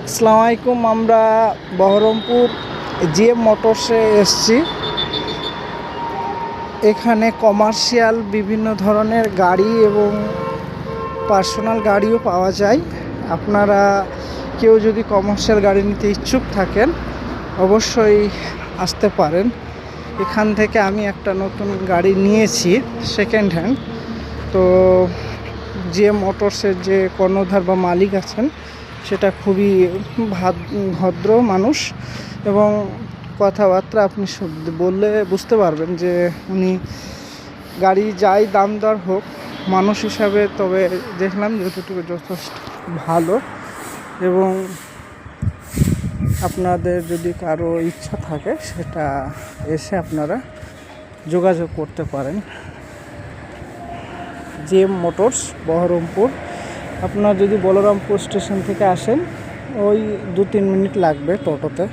আসসালামু আলাইকুম। আমরা বহরমপুর জিএম মোটরসে এসছি। এখানে কমার্শিয়াল বিভিন্ন ধরনের গাড়ি এবং পার্সোনাল গাড়িও পাওয়া যায়। আপনারা কেউ যদি কমার্শিয়াল গাড়ি নিতে ইচ্ছুক থাকেন অবশ্যই আসতে পারেন। এখান থেকে আমি একটা নতুন গাড়ি নিয়েছি সেকেন্ড হ্যান্ড। তো জিএম মোটরসের যে কর্ণধার বা মালিক আছেন সেটা খুবই ভদ্র মানুষ এবং কথাবার্তা আপনি বললে বুঝতে পারবেন যে উনি গাড়ি যাই দাম দর হোক মানুষ হিসাবে, তবে দেখলাম যতটুকু যথেষ্ট ভালো। এবং আপনাদের যদি কারো ইচ্ছা থাকে সেটা এসে আপনারা যোগাযোগ করতে পারেন। GM motors Baharampur. আপনারা যদি বলরামপুর স্টেশন থেকে আসেন ওই 2-3 মিনিট লাগবে টোটোতে।